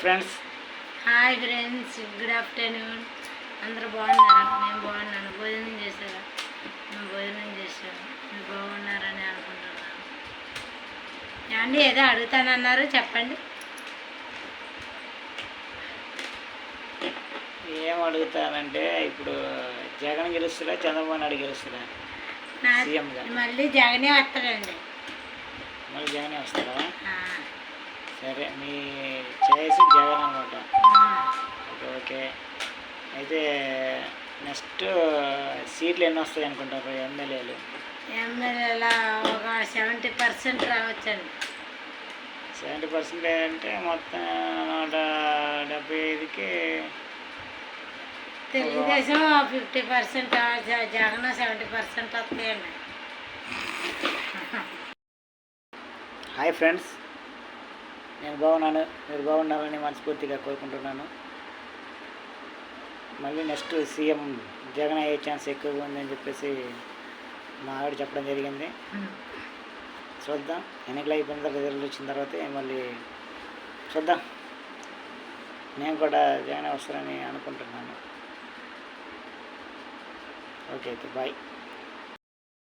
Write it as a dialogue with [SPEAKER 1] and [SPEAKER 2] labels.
[SPEAKER 1] Friends.
[SPEAKER 2] Good afternoon. అందరూ బాగున్నారా? నేను బాగున్నాను. భోజనం చేశారా? నేను భోజనం చేశాను. మీరు బాగున్నారని అనుకుంటున్నాను. ఏమండి ఏదో అడుగుతానన్నారు, చెప్పండి.
[SPEAKER 1] ఏం అడుగుతానంటే, ఇప్పుడు జగన్ గెలుస్తున్నా చంద్రబాబు నాయుడు గెలుస్తున్నా సీఎంగా?
[SPEAKER 2] మళ్ళీ జగనే వస్తాడండి.
[SPEAKER 1] మళ్ళీ జగనే వస్తారా? సరే, మీ చాయిస్ జగన్ అనమాట. Okay okay. అయితే నెక్స్ట్ సీట్లు ఎన్ని వస్తాయి అనుకుంటారు ఎమ్మెల్యేలు?
[SPEAKER 2] ఎమ్మెల్యేల ఒక 70% రావచ్చండి.
[SPEAKER 1] 70% అంటే మొత్తం 175కి
[SPEAKER 2] తెలుగుదేశం 50%, జగన్ 70% వస్తాయండి.
[SPEAKER 1] హాయ్ ఫ్రెండ్స్, నేను బాగున్నాను. మీరు బాగున్నారని మనస్ఫూర్తిగా కోరుకుంటున్నాను. మళ్ళీ నెక్స్ట్ సీఎం జగన్ అయ్యే ఛాన్స్ ఎక్కువగా ఉందని చెప్పేసి మా ఆవిడ చెప్పడం జరిగింది. చూద్దాం, ఎన్నికలు అయిపోయిన తర్వాత రిజల్ట్ వచ్చిన తర్వాత మళ్ళీ చూద్దాం. నేను కూడా జగన్ వస్తానని అనుకుంటున్నాను. ఓకే అయితే బాయ్.